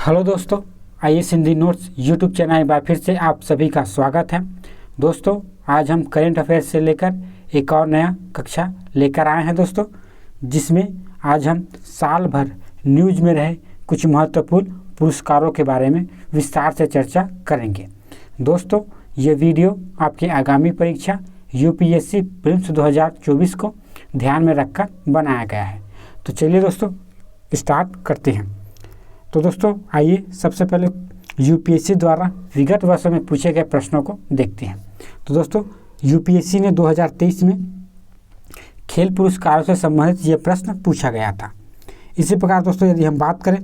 Hello दोस्तों, IAS Hindi notes YouTube channel में फिर से आप सभी का स्वागत है। दोस्तों, आज हम करंट अफेयर्स से लेकर एक और नया कक्षा लेकर आए हैं दोस्तों, जिसमें आज हम साल भर न्यूज़ में रहे कुछ महत्वपूर्ण पुरस्कारों के बारे में विस्तार से चर्चा करेंगे। दोस्तों, ये वीडियो आपकी आगामी परीक्षा यूपीएससी प्रीलिम्स 2024 को ध्यान में रखकर बनाया गया है। तो चलिए दोस्तों स्टार्ट करते हैं। तो दोस्तों आइए सबसे पहले यूपीएससी द्वारा विगत वर्षों में पूछे गए प्रश्नों को देखते हैं। तो दोस्तों यूपीएससी ने 2023 में खेल पुरस्कारों से संबंधित ये प्रश्न पूछा गया था। इसी प्रकार दोस्तों यदि हम बात करें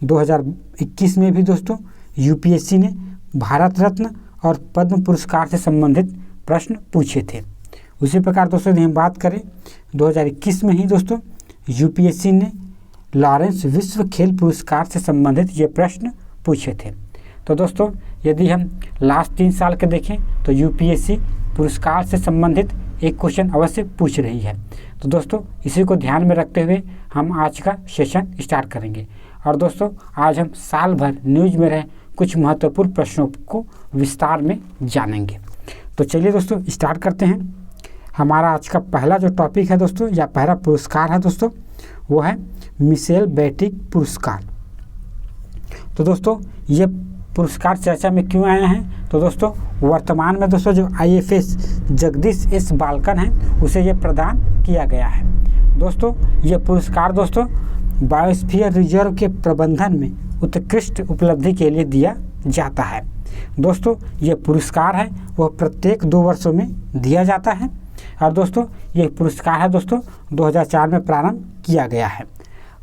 2021 में भी दोस्तों यूपीएससी ने भारत रत्न और पद्म पुरस्कार से संबंधित प्रश्न पूछे थे। उसी प्रकार दोस्तों यदि हम बात करें 2021 में ही दोस्तों यूपीएससी ने लॉरेंस विश्व खेल पुरस्कार से संबंधित ये प्रश्न पूछे थे। तो दोस्तों यदि हम लास्ट 3 साल के देखें तो यूपीएससी पुरस्कार से संबंधित एक क्वेश्चन अवश्य पूछ रही है। तो दोस्तों इसी को ध्यान में रखते हुए हम आज का सेशन स्टार्ट करेंगे। और दोस्तों आज हम साल भर न्यूज़ में रहे कुछ महत्वपूर्ण प्रश्नों को विस्तार में जानेंगे। तो चलिए दोस्तों स्टार्ट करते हैं। हमारा आज का पहला जो टॉपिक है दोस्तों या पहला पुरस्कार है दोस्तों वो है मिशेल बैटिक पुरस्कार। तो दोस्तों ये पुरस्कार चर्चा में क्यों आया है? तो दोस्तों वर्तमान में दोस्तों जो आईएफएस जगदीश एस बालकन है उसे ये प्रदान किया गया है। दोस्तों ये पुरस्कार दोस्तों बायोस्फीयर रिजर्व के प्रबंधन में उत्कृष्ट उपलब्धि के लिए दिया जाता है। दोस्तों ये पुरस्कार है वह प्रत्येक 2 वर्षों में दिया जाता है। और दोस्तों ये पुरस्कार है दोस्तों 2004 में प्रारंभ किया गया है।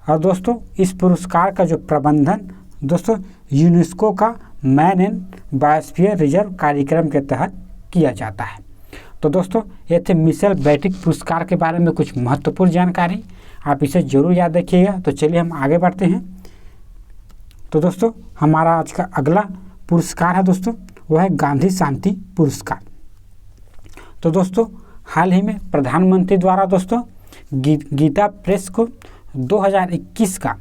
और दोस्तों इस पुरस्कार का जो प्रबंधन दोस्तों यूनेस्को का मैन इन बायोस्फीयर रिजर्व कार्यक्रम के तहत किया जाता है। तो दोस्तों ये थे मिशेल बैटिक पुरस्कार के बारे में कुछ महत्वपूर्ण जानकारी, आप इसे जरूर याद रखिएगा। तो चलिए हम आगे बढ़ते हैं। तो दोस्तों हमारा आज का अगला पुरस्कार है दोस्तों वह है गांधी शांति पुरस्कार। तो दोस्तों हाल ही में प्रधानमंत्री द्वारा दोस्तों गीता प्रेस को 2021 का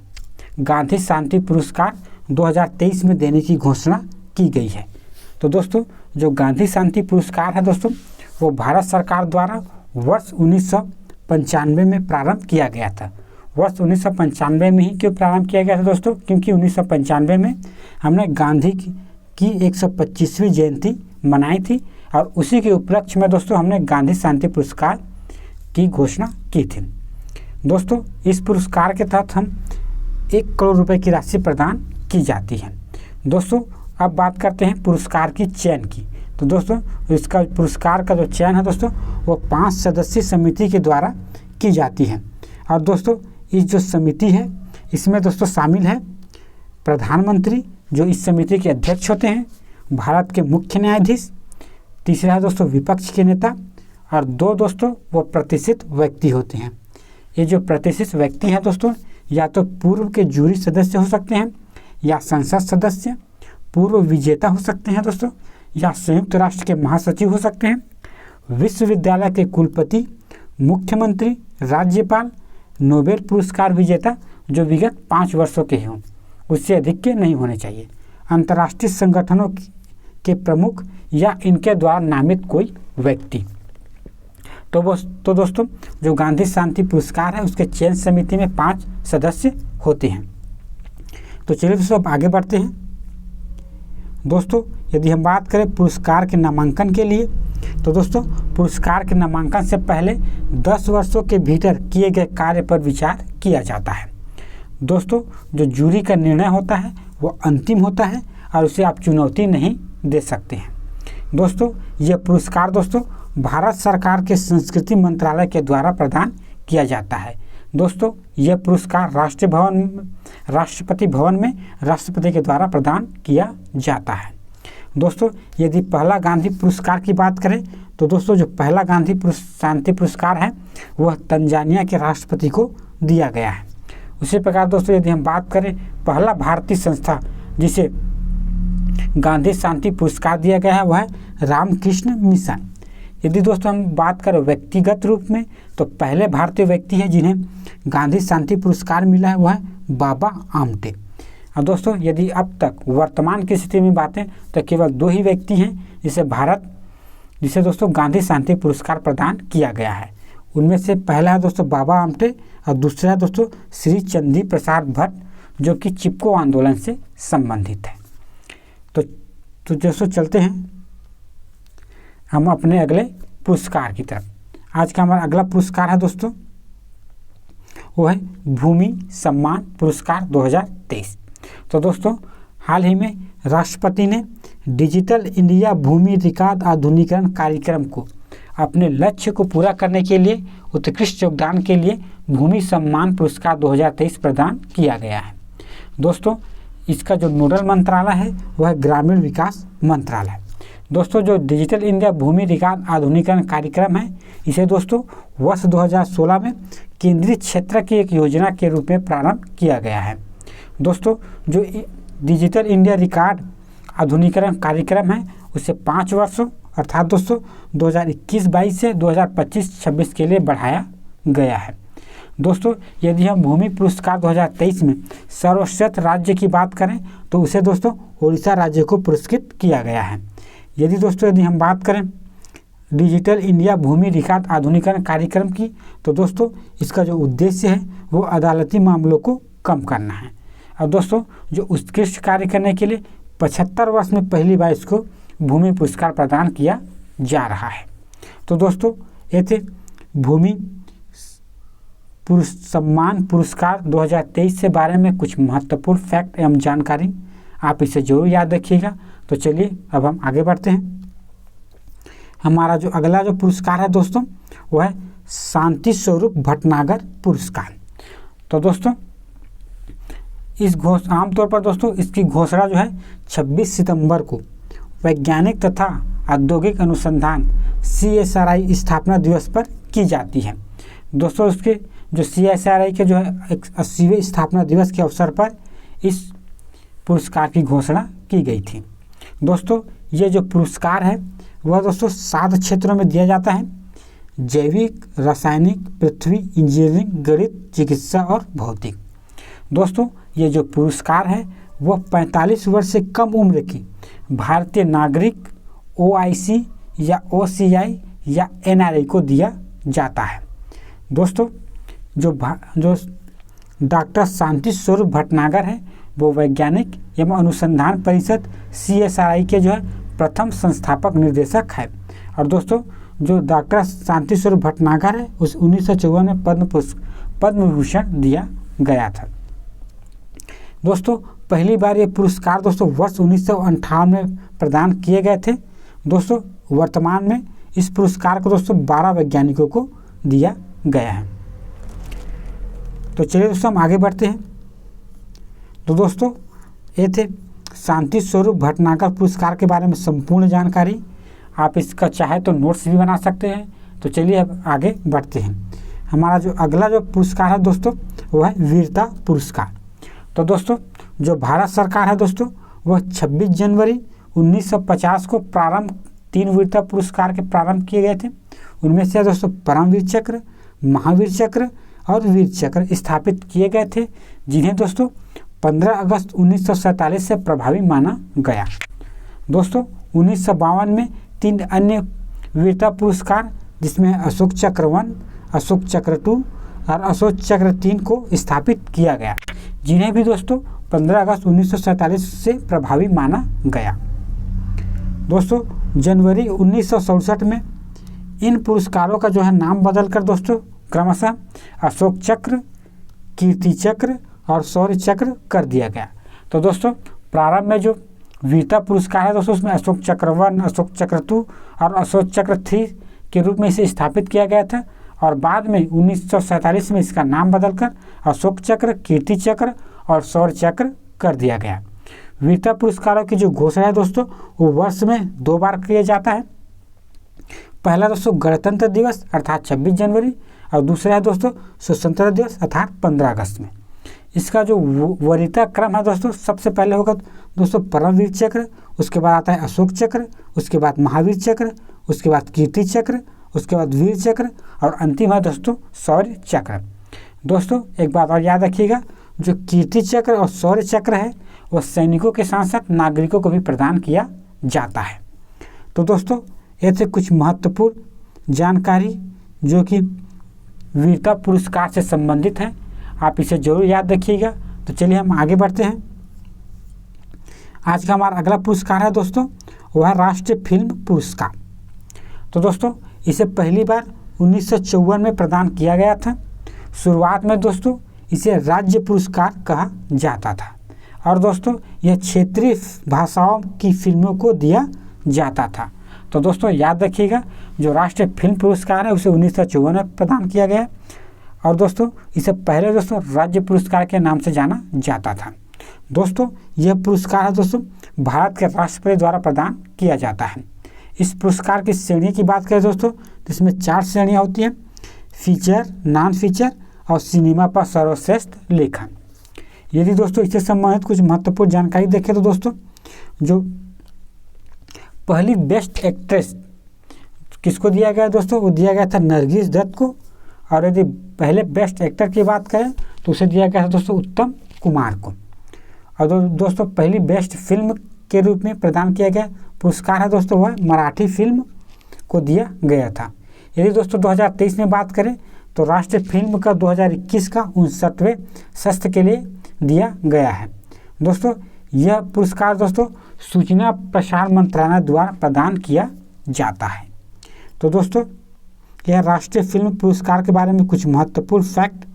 गांधी शांति पुरस्कार 2023 में देने की घोषणा की गई है। तो दोस्तों जो गांधी शांति पुरस्कार है दोस्तों वो भारत सरकार द्वारा वर्ष 1995 में प्रारंभ किया गया था। वर्ष 1995 में ही क्यों प्रारंभ किया गया था दोस्तों? क्योंकि 1995 में हमने गांधी की 125वीं जयंती मनाई थी और उसी के उपलक्ष्य में दोस्तों हमने गांधी शांति पुरस्कार की घोषणा की थी। दोस्तों इस पुरस्कार के तहत हम 1 करोड़ रुपए की राशि प्रदान की जाती है। दोस्तों अब बात करते हैं पुरस्कार की चयन की। तो दोस्तों इसका पुरस्कार का जो चयन है दोस्तों वो 5 सदस्यीय समिति के द्वारा की जाती है। और दोस्तों इस जो समिति है इसमें दोस्तों शामिल है प्रधानमंत्री जो इस समिति के अध्यक्ष होते हैं, भारत के मुख्य न्यायाधीश, तीसरा है दोस्तों विपक्ष के नेता और 2 दोस्तों वो प्रतिष्ठित व्यक्ति होते हैं। ये जो प्रतिष्ठित व्यक्ति हैं दोस्तों या तो पूर्व के जूरी सदस्य हो सकते हैं या संसद सदस्य, पूर्व विजेता हो सकते हैं दोस्तों या संयुक्त राष्ट्र के महासचिव हो सकते हैं, विश्वविद्यालय के कुलपति, मुख्यमंत्री, राज्यपाल, नोबेल पुरस्कार विजेता जो विगत 5 वर्षों के हों, उससे अधिक के नहीं होने चाहिए, अंतर्राष्ट्रीय संगठनों के प्रमुख या इनके द्वारा नामित कोई व्यक्ति। तो दोस्तों जो गांधी शांति पुरस्कार है उसके चयन समिति में 5 सदस्य होते हैं। तो चलिए दोस्तों अब आगे बढ़ते हैं। दोस्तों यदि हम बात करें पुरस्कार के नामांकन के लिए तो दोस्तों पुरस्कार के नामांकन से पहले 10 वर्षों के भीतर किए गए कार्य पर विचार किया जाता है। दोस्तों जो जूरी का निर्णय होता है वो अंतिम होता है और उसे आप चुनौती नहीं दे सकते हैं। दोस्तों यह पुरस्कार दोस्तों भारत सरकार के संस्कृति मंत्रालय के द्वारा प्रदान किया जाता है। दोस्तों यह पुरस्कार राष्ट्रपति भवन में राष्ट्रपति के द्वारा प्रदान किया जाता है। दोस्तों यदि पहला गांधी पुरस्कार की बात करें तो दोस्तों जो पहला गांधी शांति पुरस्कार है वह तंजानिया के राष्ट्रपति को दिया गया है। उसी प्रकार दोस्तों यदि हम बात करें पहला भारतीय संस्था जिसे गांधी शांति पुरस्कार दिया गया है वह है रामकृष्ण मिशन। यदि दोस्तों हम बात करें व्यक्तिगत रूप में तो पहले भारतीय व्यक्ति है जिन्हें गांधी शांति पुरस्कार मिला है वह है बाबा आमटे। और दोस्तों यदि अब तक वर्तमान की स्थिति में बातें तो केवल 2 ही व्यक्ति हैं जिसे दोस्तों गांधी शांति पुरस्कार प्रदान किया गया है। उनमें से पहला है दोस्तों बाबा आमटे और दूसरा है दोस्तों श्री चंदी प्रसाद भट्ट, जो कि चिपको आंदोलन से संबंधित है। तो दोस्तों चलते हैं हम अपने अगले पुरस्कार की तरफ। आज का हमारा अगला पुरस्कार है दोस्तों, वो है भूमि सम्मान पुरस्कार 2023। तो दोस्तों हाल ही में राष्ट्रपति ने डिजिटल इंडिया भूमि रिकॉर्ड आधुनिकीकरण कार्यक्रम को अपने लक्ष्य को पूरा करने के लिए उत्कृष्ट योगदान के लिए भूमि सम्मान पुरस्कार 2023 प्रदान किया गया है। दोस्तों इसका जो नोडल मंत्रालय है वह है ग्रामीण विकास मंत्रालय। दोस्तों जो डिजिटल इंडिया भूमि रिकॉर्ड आधुनिकीकरण कार्यक्रम है, इसे दोस्तों वर्ष 2016 में केंद्रीय क्षेत्र की एक योजना के रूप में प्रारंभ किया गया है। दोस्तों जो डिजिटल इंडिया रिकॉर्ड आधुनिकीकरण कार्यक्रम है उसे 5 वर्षों अर्थात दोस्तों 2021-22 से 2025-26 के लिए बढ़ाया गया है। दोस्तों यदि हम भूमि पुरस्कार 2023 में सर्वश्रेष्ठ राज्य की बात करें तो उसे दोस्तों ओडिशा राज्य को पुरस्कृत किया गया है। यदि हम बात करें डिजिटल इंडिया भूमि रिकॉर्ड आधुनिकीकरण कार्यक्रम की, तो दोस्तों इसका जो उद्देश्य है वो अदालती मामलों को कम करना है। और दोस्तों जो उत्कृष्ट कार्य करने के लिए 75 वर्ष में पहली बार इसको भूमि पुरस्कार प्रदान किया जा रहा है। तो दोस्तों ये थे भूमि सम्मान पुरस्कार 2023 के बारे में कुछ महत्वपूर्ण फैक्ट एवं जानकारी, आप इसे जरूर याद रखिएगा। तो चलिए अब हम आगे बढ़ते हैं। हमारा जो अगला जो पुरस्कार है दोस्तों वो है शांति स्वरूप भटनागर पुरस्कार। तो दोस्तों आमतौर पर दोस्तों इसकी घोषणा जो है 26 सितंबर को वैज्ञानिक तथा औद्योगिक अनुसंधान CSRI स्थापना दिवस पर की जाती है। दोस्तों उसके जो CSRI के जो है 80वें स्थापना दिवस के अवसर पर इस पुरस्कार की घोषणा की गई थी। दोस्तों ये जो पुरस्कार है वह दोस्तों 7 क्षेत्रों में दिया जाता है: जैविक, रासायनिक, पृथ्वी, इंजीनियरिंग, गणित, चिकित्सा और भौतिक। दोस्तों ये जो पुरस्कार है वह 45 वर्ष से कम उम्र की भारतीय नागरिक, OIC या OCI या NRI को दिया जाता है। दोस्तों जो डॉक्टर शांति स्वरूप भटनागर है वो वैज्ञानिक एवं अनुसंधान परिषद CSRI के जो है प्रथम संस्थापक निर्देशक है। और दोस्तों जो डॉक्टर शांति स्वरूप भटनागर है उस 1954 में पद्म विभूषण दिया गया था। दोस्तों पहली बार ये पुरस्कार दोस्तों वर्ष 1958 में प्रदान किए गए थे। दोस्तों वर्तमान में इस पुरस्कार को दोस्तों 12 वैज्ञानिकों को दिया गया है। तो चलिए दोस्तों हम आगे बढ़ते हैं। तो दोस्तों ये थे शांति स्वरूप भटनागर पुरस्कार के बारे में संपूर्ण जानकारी। आप इसका चाहे तो नोट्स भी बना सकते हैं। तो चलिए अब आगे बढ़ते हैं। हमारा जो अगला जो पुरस्कार है दोस्तों वो है वीरता पुरस्कार। तो दोस्तों जो भारत सरकार है दोस्तों वह 26 जनवरी 1950 को 3 वीरता पुरस्कार के प्रारंभ किए गए थे। उनमें से दोस्तों परमवीर चक्र, महावीर चक्र और वीर चक्र स्थापित किए गए थे, जिन्हें दोस्तों 15 अगस्त 1947 से प्रभावी माना गया। दोस्तों 1952 में 3 अन्य वीरता पुरस्कार जिसमें अशोक चक्र 1, अशोक चक्र 2 और अशोक चक्र 3 को स्थापित किया गया, जिन्हें भी दोस्तों 15 अगस्त 1947 से प्रभावी माना गया। दोस्तों जनवरी 1967 में इन पुरस्कारों का जो है नाम बदलकर दोस्तों क्रमशः अशोक चक्र, कीर्ति चक्र और शौर्य चक्र कर दिया गया। तो दोस्तों प्रारंभ में जो वीरता पुरस्कार है दोस्तों उसमें अशोक चक्र 1, अशोक चक्र 2 और अशोक चक्र 3 के रूप में इसे स्थापित किया गया था, और बाद में 1947 में इसका नाम बदलकर अशोक चक्र, कीर्ति चक्र और शौर्य चक्र कर दिया गया। वीरता पुरस्कारों की जो घोषणा है दोस्तों वो वर्ष में 2 बार किया जाता है। पहला दोस्तों गणतंत्र दिवस अर्थात 26 जनवरी और दूसरा है दोस्तों स्वतंत्रता दिवस अर्थात 15 अगस्त में। इसका जो वरीयता क्रम है दोस्तों सबसे पहले होगा दोस्तों परमवीर चक्र, उसके बाद आता है अशोक चक्र, उसके बाद महावीर चक्र, उसके बाद कीर्ति चक्र, उसके बाद वीर चक्र और अंतिम है दोस्तों शौर्य चक्र। दोस्तों एक बात और याद रखिएगा, जो कीर्ति चक्र और शौर्य चक्र है वह सैनिकों के साथ साथ नागरिकों को भी प्रदान किया जाता है। तो दोस्तों ये थे कुछ महत्वपूर्ण जानकारी जो कि वीरता पुरस्कार से संबंधित है, आप इसे जरूर याद रखिएगा। तो चलिए हम आगे बढ़ते हैं। आज का हमारा अगला पुरस्कार है दोस्तों, वह है राष्ट्रीय फिल्म पुरस्कार। तो दोस्तों इसे पहली बार 1954 में प्रदान किया गया था। शुरुआत में दोस्तों इसे राज्य पुरस्कार कहा जाता था और दोस्तों यह क्षेत्रीय भाषाओं की फिल्मों को दिया जाता था। तो दोस्तों याद रखिएगा, जो राष्ट्रीय फिल्म पुरस्कार है उसे 1954 में प्रदान किया गया और दोस्तों इसे पहले दोस्तों राज्य पुरस्कार के नाम से जाना जाता था। दोस्तों यह पुरस्कार है दोस्तों भारत के राष्ट्रपति द्वारा प्रदान किया जाता है। इस पुरस्कार की श्रेणी की बात करें दोस्तों तो इसमें 4 श्रेणियाँ होती हैं, फीचर, नॉन फीचर और सिनेमा पर सर्वश्रेष्ठ लेखन। यदि दोस्तों इससे संबंधित कुछ महत्वपूर्ण जानकारी देखें तो दोस्तों जो पहली बेस्ट एक्ट्रेस किसको दिया गया दोस्तों, वो दिया गया था नरगिस दत्त को। और यदि पहले बेस्ट एक्टर की बात करें तो उसे दिया गया था दोस्तों उत्तम कुमार को। और दोस्तों पहली बेस्ट फिल्म के रूप में प्रदान किया गया पुरस्कार है दोस्तों वह मराठी फिल्म को दिया गया था। यदि दोस्तों 2023 में बात करें तो राष्ट्रीय फिल्म का 2021 का 59वें सत्र के लिए दिया गया है। दोस्तों यह पुरस्कार दोस्तों सूचना प्रसारण मंत्रालय द्वारा प्रदान किया जाता है। तो दोस्तों यह राष्ट्रीय फिल्म पुरस्कार के बारे में कुछ महत्वपूर्ण फैक्ट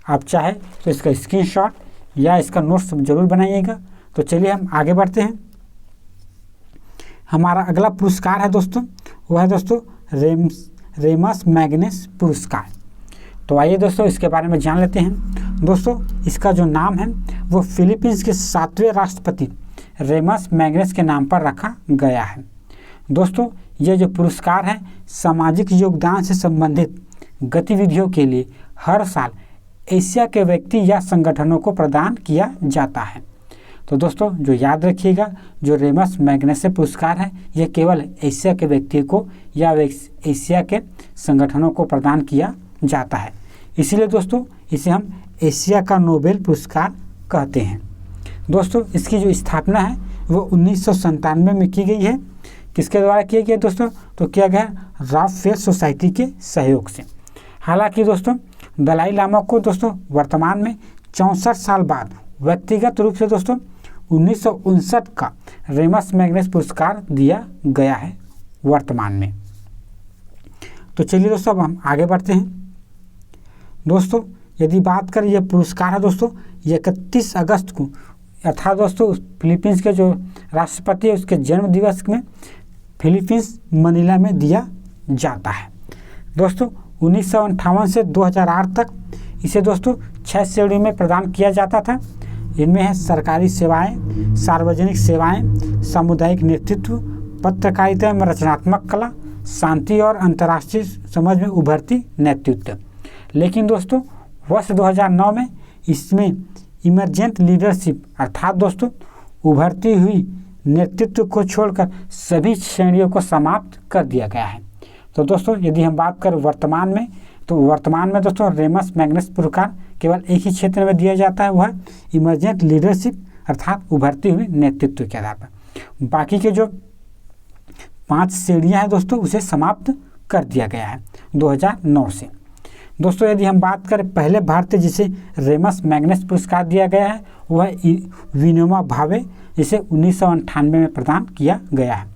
आप चाहे तो इसका स्क्रीनशॉट या इसका नोट्स जरूर बनाइएगा। तो चलिए हम आगे बढ़ते हैं। हमारा अगला पुरस्कार है दोस्तों, वह है दोस्तों रेमस मैग्नेस पुरस्कार। तो आइए दोस्तों इसके बारे में जान लेते हैं। दोस्तों इसका जो नाम है वो फिलीपींस के 7वें राष्ट्रपति रेमस मैग्नेस के नाम पर रखा गया है। दोस्तों ये जो पुरस्कार है सामाजिक योगदान से संबंधित गतिविधियों के लिए हर साल एशिया के व्यक्ति या संगठनों को प्रदान किया जाता है। तो दोस्तों जो याद रखिएगा, जो रेमस मैग्नेस पुरस्कार है यह केवल एशिया के व्यक्ति को या एशिया के संगठनों को प्रदान किया जाता है, इसीलिए दोस्तों इसे हम एशिया का नोबेल पुरस्कार कहते हैं। दोस्तों इसकी जो स्थापना है वो 1997 में की गई है। किसके द्वारा किया गया दोस्तों, तो किया गया राफ फेयर सोसाइटी के सहयोग से। हालांकि दोस्तों दलाई लामा को दोस्तों वर्तमान में 64 साल बाद व्यक्तिगत रूप से दोस्तों 1959 का रेमस मैग्नेस पुरस्कार दिया गया है वर्तमान में। तो चलिए दोस्तों अब हम आगे बढ़ते हैं। दोस्तों यदि बात करें यह पुरस्कार है दोस्तों 31 अगस्त को अर्थात दोस्तों फिलीपींस के जो राष्ट्रपति है उसके जन्म दिवस में फिलीपींस मनीला में दिया जाता है। दोस्तों 1958 से 2008 तक इसे दोस्तों 6 श्रेणी में प्रदान किया जाता था। इनमें है सरकारी सेवाएं, सार्वजनिक सेवाएं, सामुदायिक नेतृत्व, पत्रकारिता में रचनात्मक कला, शांति और अंतर्राष्ट्रीय समझ में उभरती नेतृत्व। लेकिन दोस्तों वर्ष 2009 में इसमें इमरजेंट लीडरशिप अर्थात दोस्तों उभरती हुई नेतृत्व को छोड़कर सभी श्रेणियों को समाप्त कर दिया गया है। तो दोस्तों यदि हम बात करें वर्तमान में, तो वर्तमान में दोस्तों रेमस मैग्नेस पुरस्कार केवल एक ही क्षेत्र में दिया जाता है, वह इमरजेंट लीडरशिप अर्थात उभरती हुई नेतृत्व के आधार पर। बाकी के जो 5 श्रेणियाँ हैं दोस्तों उसे समाप्त कर दिया गया है 2009 से। दोस्तों यदि हम बात करें पहले भारतीय जिसे रेमस मैग्नेस पुरस्कार दिया गया है वह विनोबा भावे, जिसे 1998 में प्रदान किया गया है।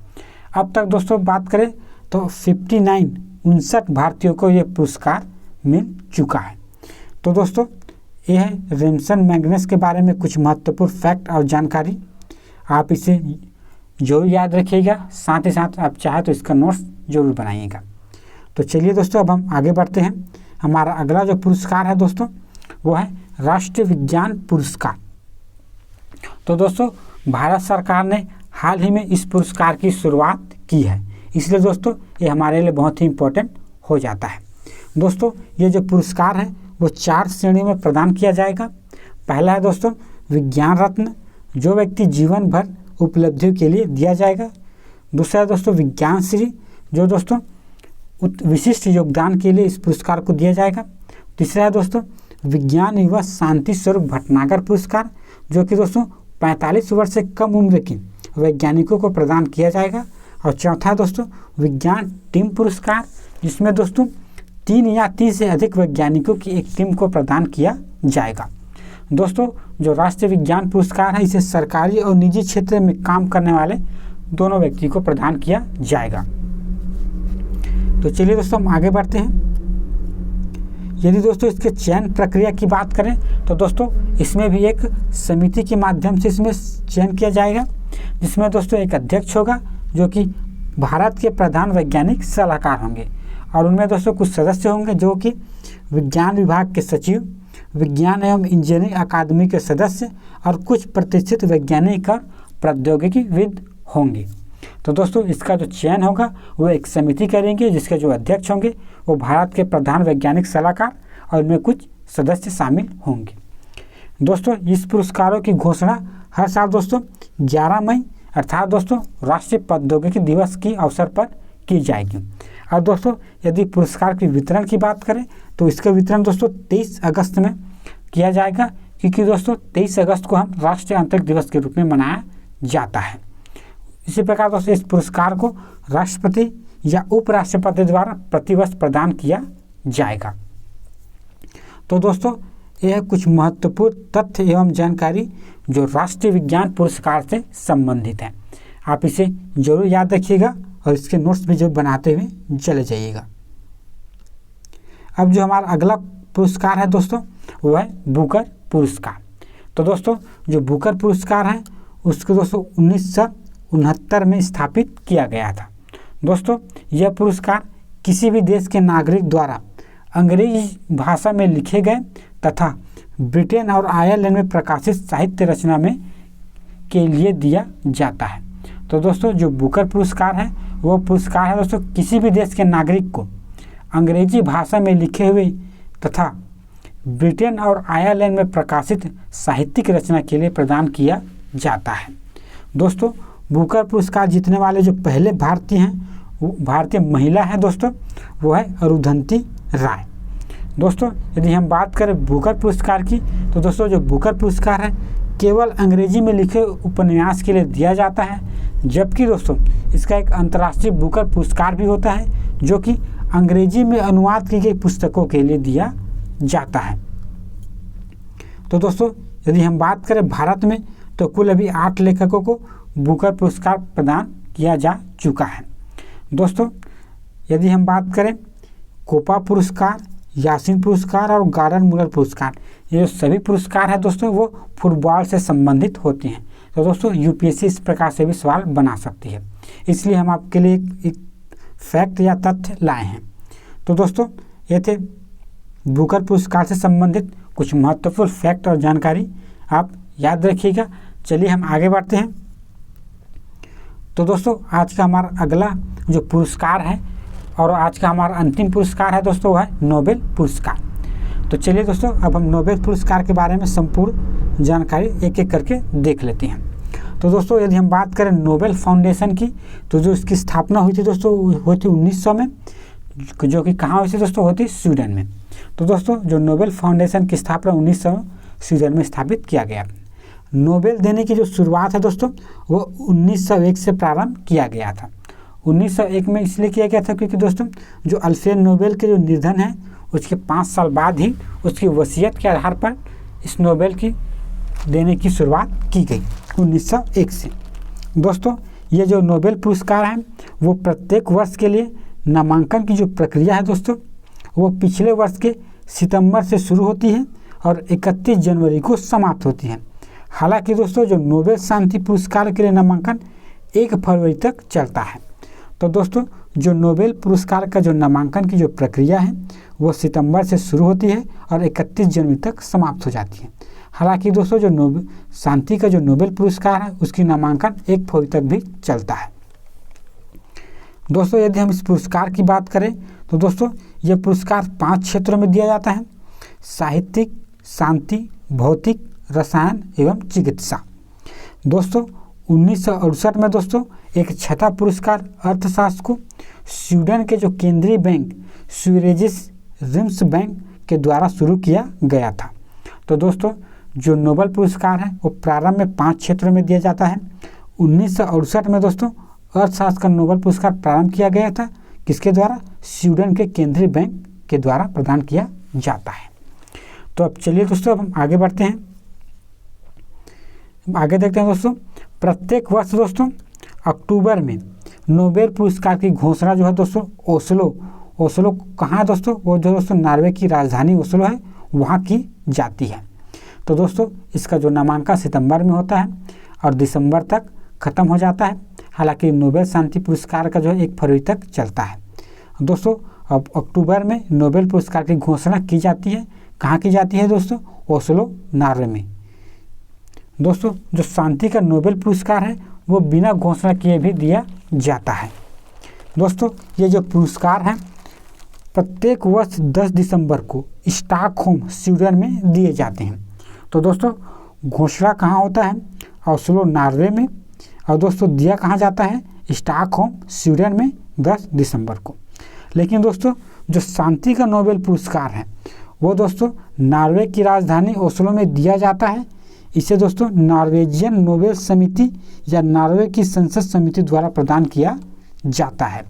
अब तक दोस्तों बात करें तो 59 भारतीयों को यह पुरस्कार मिल चुका है। तो दोस्तों यह है रेमस मैग्नेस के बारे में कुछ महत्वपूर्ण फैक्ट और जानकारी, आप इसे जरूर याद रखिएगा, साथ ही साथ आप चाहे तो इसका नोट्स जरूर बनाइएगा। तो चलिए दोस्तों अब हम आगे बढ़ते हैं। हमारा अगला जो पुरस्कार है दोस्तों वो है राष्ट्रीय विज्ञान पुरस्कार। तो दोस्तों भारत सरकार ने हाल ही में इस पुरस्कार की शुरुआत की है, इसलिए दोस्तों ये हमारे लिए बहुत ही इम्पोर्टेंट हो जाता है। दोस्तों ये जो पुरस्कार है वो 4 श्रेणी में प्रदान किया जाएगा। पहला है दोस्तों विज्ञान रत्न, जो व्यक्ति जीवन भर उपलब्धियों के लिए दिया जाएगा। दूसरा है दोस्तों विज्ञान श्री, जो दोस्तों विशिष्ट योगदान के लिए इस पुरस्कार को दिया जाएगा। तीसरा है दोस्तों विज्ञान युवा शांति स्वरूप भटनागर पुरस्कार, जो कि दोस्तों 45 वर्ष से कम उम्र के वैज्ञानिकों को प्रदान किया जाएगा। और चौथा दोस्तों विज्ञान टीम पुरस्कार, जिसमें दोस्तों 3 या 3 से अधिक वैज्ञानिकों की एक टीम को प्रदान किया जाएगा। दोस्तों जो राष्ट्रीय विज्ञान पुरस्कार है, इसे सरकारी और निजी क्षेत्र में काम करने वाले दोनों व्यक्ति को प्रदान किया जाएगा। तो चलिए दोस्तों हम आगे बढ़ते हैं। यदि दोस्तों इसके चयन प्रक्रिया की बात करें तो दोस्तों इसमें भी एक समिति के माध्यम से इसमें चयन किया जाएगा, जिसमें दोस्तों एक अध्यक्ष होगा जो कि भारत के प्रधान वैज्ञानिक सलाहकार होंगे, और उनमें दोस्तों कुछ सदस्य होंगे जो कि विज्ञान विभाग के सचिव, विज्ञान एवं इंजीनियरिंग अकादमी के सदस्य और कुछ प्रतिष्ठित वैज्ञानिक और प्रौद्योगिकीविद होंगे। तो दोस्तों इसका जो चयन होगा वो एक समिति करेंगे, जिसके जो अध्यक्ष होंगे वो भारत के प्रधान वैज्ञानिक सलाहकार और इनमें कुछ सदस्य शामिल होंगे। दोस्तों इस पुरस्कारों की घोषणा हर साल दोस्तों 11 मई अर्थात दोस्तों राष्ट्रीय प्रौद्योगिकी दिवस के अवसर पर की जाएगी। और दोस्तों यदि पुरस्कार के वितरण की बात करें तो इसका वितरण दोस्तों 23 अगस्त में किया जाएगा, क्योंकि दोस्तों 23 अगस्त को हम राष्ट्रीय अंतरिक्ष दिवस के रूप में मनाया जाता है। इसी प्रकार दोस्तों इस पुरस्कार को राष्ट्रपति या उपराष्ट्रपति द्वारा प्रतिवर्ष प्रदान किया जाएगा। तो दोस्तों यह कुछ महत्वपूर्ण तथ्य एवं जानकारी जो राष्ट्रीय विज्ञान पुरस्कार से संबंधित है, आप इसे जरूर याद रखिएगा और इसके नोट्स भी जो बनाते हुए चले जाइएगा। अब जो हमारा अगला पुरस्कार है दोस्तों वो है बुकर पुरस्कार। तो दोस्तों जो बुकर पुरस्कार है उसको दोस्तों 1969 में स्थापित किया गया था। दोस्तों यह पुरस्कार किसी भी देश के नागरिक द्वारा अंग्रेजी भाषा में लिखे गए तथा ब्रिटेन और आयरलैंड में प्रकाशित साहित्य रचना में के लिए दिया जाता है। तो दोस्तों जो बुकर पुरस्कार है वो पुरस्कार है दोस्तों किसी भी देश के नागरिक को अंग्रेजी भाषा में लिखे हुए तथा ब्रिटेन और आयरलैंड में प्रकाशित साहित्यिक रचना के लिए प्रदान किया जाता है। दोस्तों बुकर पुरस्कार जीतने वाले जो पहले भारतीय हैं वो भारतीय महिला है दोस्तों, वो है अरुंधति राय। दोस्तों यदि हम बात करें बुकर पुरस्कार की तो दोस्तों जो बुकर पुरस्कार है केवल अंग्रेजी में लिखे उपन्यास के लिए दिया जाता है, जबकि दोस्तों इसका एक अंतर्राष्ट्रीय बुकर पुरस्कार भी होता है जो कि अंग्रेजी में अनुवाद की गई पुस्तकों के लिए दिया जाता है। तो दोस्तों यदि हम बात करें भारत में तो कुल अभी 8 लेखकों को बुकर पुरस्कार प्रदान किया जा चुका है। दोस्तों यदि हम बात करें कोपा पुरस्कार, यासीन पुरस्कार और गार्डन मुलर पुरस्कार, ये जो सभी पुरस्कार हैं दोस्तों वो फुटबॉल से संबंधित होते हैं। तो दोस्तों यूपीएससी इस प्रकार से भी सवाल बना सकती है, इसलिए हम आपके लिए एक फैक्ट या तथ्य लाए हैं। तो दोस्तों ये थे बुकर पुरस्कार से संबंधित कुछ महत्वपूर्ण फैक्ट और जानकारी, आप याद रखिएगा। चलिए हम आगे बढ़ते हैं। तो दोस्तों आज का हमारा अगला जो पुरस्कार है और आज का हमारा अंतिम पुरस्कार है दोस्तों वह है नोबेल पुरस्कार। तो चलिए दोस्तों अब हम नोबेल पुरस्कार के बारे में संपूर्ण जानकारी एक एक करके देख लेते हैं। तो दोस्तों यदि हम बात करें नोबेल फाउंडेशन की तो जो इसकी स्थापना हुई थी दोस्तों हुई थी 1900 में, जो कि कहाँ हुई थी दोस्तों, होती स्वीडन में। तो दोस्तों जो नोबेल फाउंडेशन की स्थापना 1900 स्वीडन में स्थापित किया गया। नोबेल देने की जो शुरुआत है दोस्तों वो 1901 से प्रारंभ किया गया था। 1901 में इसलिए किया गया था क्योंकि दोस्तों जो अल्फ्रेड नोबेल के जो निधन है उसके 5 साल बाद ही उसकी वसीयत के आधार पर इस नोबेल की देने की शुरुआत की गई 1901 से। दोस्तों ये जो नोबेल पुरस्कार है वो प्रत्येक वर्ष के लिए नामांकन की जो प्रक्रिया है दोस्तों वो पिछले वर्ष के सितंबर से शुरू होती है और 31 जनवरी को समाप्त होती है। हालांकि दोस्तों जो नोबेल शांति पुरस्कार के लिए नामांकन 1 फरवरी तक चलता है। तो दोस्तों जो नोबेल पुरस्कार का जो नामांकन की जो प्रक्रिया है वो सितंबर से शुरू होती है और 31 जनवरी तक समाप्त हो जाती है। हालांकि दोस्तों जो नोबेल शांति का जो नोबेल पुरस्कार है उसकी नामांकन 1 फरवरी तक भी चलता है। दोस्तों यदि हम इस पुरस्कार की बात करें तो दोस्तों ये पुरस्कार 5 क्षेत्रों में दिया जाता है: साहित्यिक, शांति, भौतिक, रसायन एवं चिकित्सा। दोस्तों 1968 में दोस्तों एक छठा पुरस्कार अर्थशास्त्र को स्वीडन के जो केंद्रीय बैंक स्वेरिजेस रिम्स बैंक के द्वारा शुरू किया गया था। तो दोस्तों जो नोबेल पुरस्कार है वो प्रारंभ में 5 क्षेत्रों में दिया जाता है। 1968 में दोस्तों अर्थशास्त्र का नोबेल पुरस्कार प्रारंभ किया गया था। किसके द्वारा? स्वीडन के केंद्रीय बैंक के द्वारा प्रदान किया जाता है। तो अब चलिए दोस्तों अब हम आगे बढ़ते हैं, आगे देखते हैं दोस्तों। प्रत्येक वर्ष दोस्तों अक्टूबर में नोबेल पुरस्कार की घोषणा जो है दोस्तों ओस्लो कहाँ है दोस्तों? वो जो दोस्तों नॉर्वे की राजधानी ओस्लो है वहाँ की जाती है। तो दोस्तों इसका जो नामांकन सितंबर में होता है और दिसंबर तक खत्म हो जाता है। हालांकि नोबेल शांति पुरस्कार का जो है 1 फरवरी तक चलता है। दोस्तों अब अक्टूबर में नोबेल पुरस्कार की घोषणा की जाती है। कहाँ की जाती है दोस्तों? ओस्लो नॉर्वे में। दोस्तों जो शांति का नोबेल पुरस्कार है वो बिना घोषणा किए भी दिया जाता है। दोस्तों ये जो पुरस्कार है प्रत्येक वर्ष 10 दिसंबर को स्टॉकहोम स्वीडन में दिए जाते हैं। तो दोस्तों घोषणा कहाँ होता है? ओस्लो नॉर्वे में, और दोस्तों दिया कहाँ जाता है? स्टॉकहोम स्वीडन में 10 दिसंबर को। लेकिन दोस्तों जो शांति का नोबेल पुरस्कार है वो दोस्तों नॉर्वे की राजधानी ओस्लो में दिया जाता है। इसे दोस्तों नॉर्वेजियन नोबेल समिति या नॉर्वे की संसद समिति द्वारा प्रदान किया जाता है।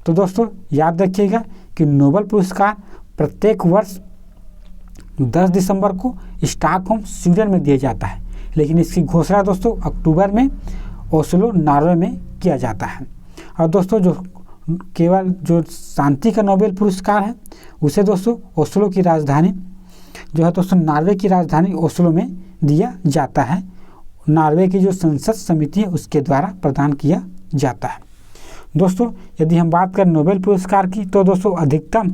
तो दोस्तों याद रखिएगा कि नोबेल पुरस्कार प्रत्येक वर्ष 10 दिसंबर को स्टॉकहोम स्वीडन में दिया जाता है, लेकिन इसकी घोषणा दोस्तों अक्टूबर में ओस्लो नॉर्वे में किया जाता है। और दोस्तों जो केवल जो शांति का नोबेल पुरस्कार है उसे दोस्तों ओस्लो की राजधानी जो है दोस्तों नॉर्वे की राजधानी ओस्लो में दिया जाता है। नॉर्वे की जो संसद समिति है उसके द्वारा प्रदान किया जाता है। दोस्तों यदि हम बात करें नोबेल पुरस्कार की तो दोस्तों अधिकतम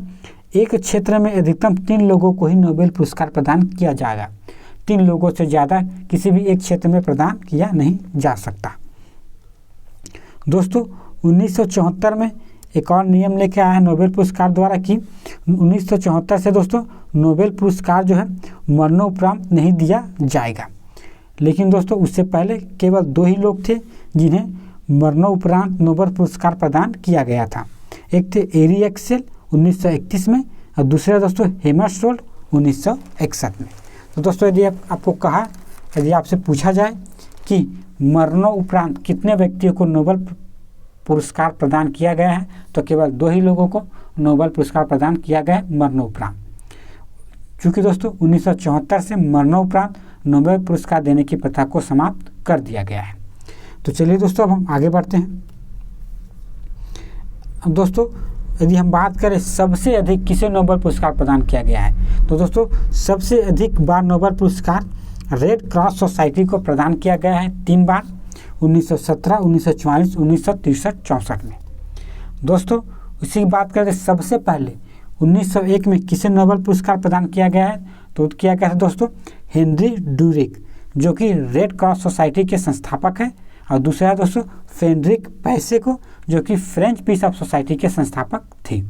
एक क्षेत्र में अधिकतम 3 लोगों को ही नोबेल पुरस्कार प्रदान किया जाएगा। 3 लोगों से ज़्यादा किसी भी एक क्षेत्र में प्रदान किया नहीं जा सकता। दोस्तों 1974 में एक और नियम लेके आया है नोबेल पुरस्कार द्वारा कि 1974 से दोस्तों नोबेल पुरस्कार जो है मरणोपरांत नहीं दिया जाएगा। लेकिन दोस्तों उससे पहले केवल 2 ही लोग थे जिन्हें मरणोपरांत नोबेल पुरस्कार प्रदान किया गया था। एक थे एरी एक्सेल 1931 में और दूसरा दोस्तों हेमरशोल्ड 1961 में। तो दोस्तों यदि आपसे पूछा जाए कि मरणोपरांत कितने व्यक्तियों को नोबेल पुरस्कार प्रदान किया गया है तो केवल 2 ही लोगों को नोबेल पुरस्कार प्रदान किया गया है मरणोपरांत। क्योंकि दोस्तों 1974 से मरणोपरांत नोबेल पुरस्कार देने की प्रथा को समाप्त कर दिया गया है। तो चलिए दोस्तों अब हम आगे बढ़ते हैं। अब दोस्तों यदि हम बात करें सबसे अधिक किसे नोबेल पुरस्कार प्रदान किया गया है तो दोस्तों सबसे अधिक बार नोबेल पुरस्कार रेड क्रॉस सोसाइटी को प्रदान किया गया है 3 बार 1917, 1944, 1963-64 में। दोस्तों इसी की बात करें सबसे पहले 1901 में किसे नोबेल पुरस्कार प्रदान किया गया है तो किया गया था दोस्तों हेनरी ड्यूरिक जो कि रेड क्रॉस सोसाइटी के संस्थापक हैं, और दूसरा है दोस्तों फ्रेडरिक पैसे को जो कि फ्रेंच पीस ऑफ सोसाइटी के संस्थापक थे।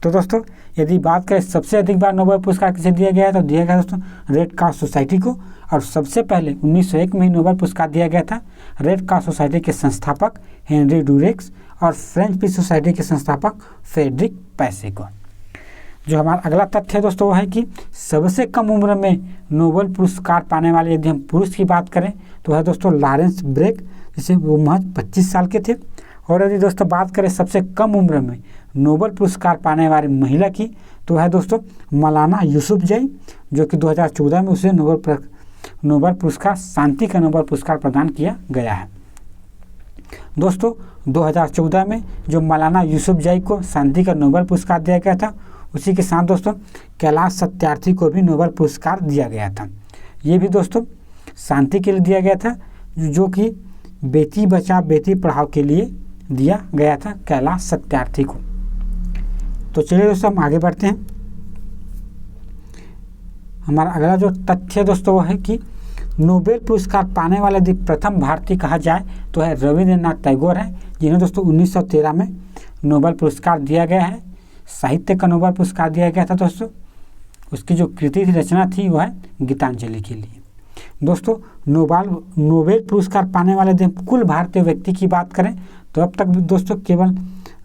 तो दोस्तों यदि बात करें सबसे अधिक बार नोबेल पुरस्कार किसे दिया गया है तो दिया गया दोस्तों रेड क्रॉस सोसाइटी को, और सबसे पहले 1901 में ही नोबेल पुरस्कार दिया गया था रेड क्रॉस सोसाइटी के संस्थापक हेनरी ड्यूरिक्स और फ्रेंच पीस सोसाइटी के संस्थापक फ्रेडरिक पैसे को। जो हमारा अगला तथ्य है दोस्तों वो है कि सबसे कम उम्र में नोबेल पुरस्कार पाने वाले यदि हम पुरुष की बात करें तो है दोस्तों लॉरेंस ब्रेक, जिसे वो महज 25 साल के थे। और यदि दोस्तों बात करें सबसे कम उम्र में नोबेल पुरस्कार पाने वाली महिला की तो है दोस्तों मौलाना यूसुफजई जो कि 2014 में उसे नोबेल पुरस्कार शांति का नोबेल पुरस्कार प्रदान किया गया है। दोस्तों 2014 में जो मौलाना यूसुफजई को शांति का नोबेल पुरस्कार दिया गया था उसी के साथ दोस्तों कैलाश सत्यार्थी को भी नोबेल पुरस्कार दिया गया था। ये भी दोस्तों शांति के लिए दिया गया था जो कि बेटी बचाओ बेटी पढ़ाओ के लिए दिया गया था कैलाश सत्यार्थी को। तो चलिए दोस्तों हम आगे बढ़ते हैं। हमारा अगला जो तथ्य दोस्तों वो है कि नोबेल पुरस्कार पाने वाले यदि प्रथम भारतीय कहा जाए तो है रविंद्रनाथ टैगोर है, जिन्हें दोस्तों 1913 में नोबेल पुरस्कार दिया गया है। साहित्य का नोबेल पुरस्कार दिया गया था दोस्तों। उसकी जो कृति थी रचना थी वह है गीतांजलि के लिए। दोस्तों नोबेल पुरस्कार पाने वाले यदि कुल भारतीय व्यक्ति की बात करें तो अब तक दोस्तों केवल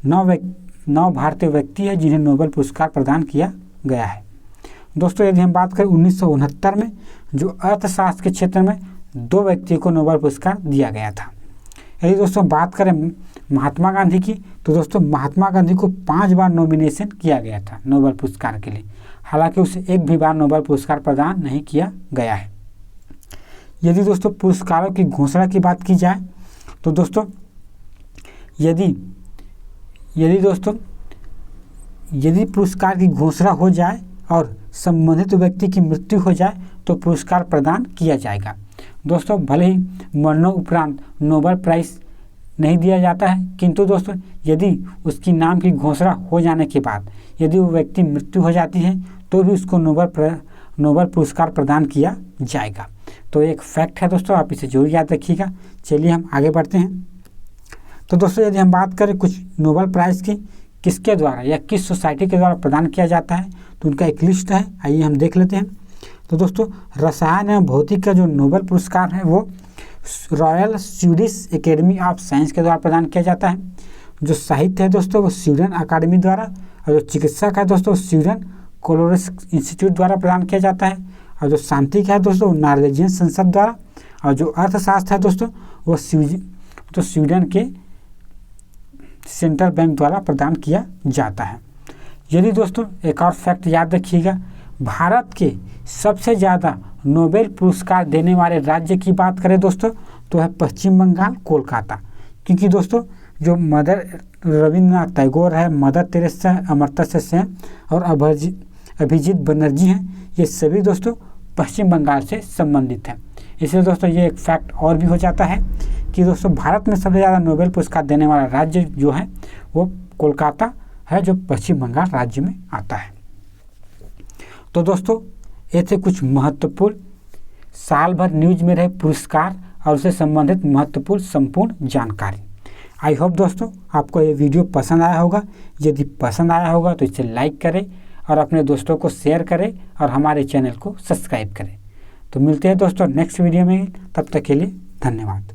9 भारतीय व्यक्ति है जिन्हें नोबेल पुरस्कार प्रदान किया गया है। दोस्तों यदि हम बात करें 1969 में जो अर्थशास्त्र के क्षेत्र में 2 व्यक्तियों को नोबेल पुरस्कार दिया गया था। यदि दोस्तों बात करें महात्मा गांधी की, तो दोस्तों महात्मा गांधी को 5 बार नॉमिनेशन किया गया था नोबेल पुरस्कार के लिए, हालांकि उसे एक भी बार नोबेल पुरस्कार प्रदान नहीं किया गया है। यदि दोस्तों पुरस्कारों की घोषणा की बात की जाए तो दोस्तों यदि पुरस्कार की घोषणा हो जाए और संबंधित व्यक्ति की मृत्यु हो जाए तो पुरस्कार प्रदान किया जाएगा। दोस्तों भले ही मरणोपरांत नोबेल प्राइज़ नहीं दिया जाता है, किंतु दोस्तों यदि उसकी नाम की घोषणा हो जाने के बाद यदि वो व्यक्ति मृत्यु हो जाती है तो भी उसको नोबेल पुरस्कार प्रदान किया जाएगा। तो एक फैक्ट है दोस्तों, आप इसे जरूर याद रखिएगा। चलिए हम आगे बढ़ते हैं। तो दोस्तों यदि हम बात करें कुछ नोबेल प्राइज़ की किसके द्वारा या किस सोसाइटी के द्वारा प्रदान किया जाता है, तो उनका एक लिस्ट है, आइए हम देख लेते हैं। तो दोस्तों रसायन एवं भौतिक का जो नोबेल पुरस्कार है वो royal Swedish academy of science के द्वारा प्रदान किया जाता है। जो साहित्य है दोस्तों वो स्वीडन अकादमी द्वारा, और जो चिकित्सक है दोस्तों स्वीडन कोलोरस इंस्टीट्यूट द्वारा प्रदान किया जाता है। और जो शांति का है दोस्तों नॉर्वेजियन संसद द्वारा। और जो अर्थशास्त्र है दोस्तों वो स्वीडन के सेंट्रल बैंक द्वारा प्रदान किया जाता है। यदि दोस्तों एक और फैक्ट याद रखिएगा, भारत के सबसे ज़्यादा नोबेल पुरस्कार देने वाले राज्य की बात करें दोस्तों तो है पश्चिम बंगाल, कोलकाता। क्योंकि दोस्तों जो मदर रविंद्रनाथ टैगोर है, मदर तेरेसा, अमर्त्य सेन और अभिजीत बनर्जी हैं, ये सभी दोस्तों पश्चिम बंगाल से संबंधित हैं। इसलिए दोस्तों ये एक फैक्ट और भी हो जाता है कि दोस्तों भारत में सबसे ज़्यादा नोबेल पुरस्कार देने वाला राज्य जो है वो कोलकाता है, जो पश्चिम बंगाल राज्य में आता है। तो दोस्तों ये थे कुछ महत्वपूर्ण साल भर न्यूज में रहे पुरस्कार और उससे संबंधित महत्वपूर्ण संपूर्ण जानकारी। आई होप दोस्तों आपको ये वीडियो पसंद आया होगा। यदि पसंद आया होगा तो इसे लाइक करें और अपने दोस्तों को शेयर करें और हमारे चैनल को सब्सक्राइब करें। तो मिलते हैं दोस्तों नेक्स्ट वीडियो में, तब तक के लिए धन्यवाद।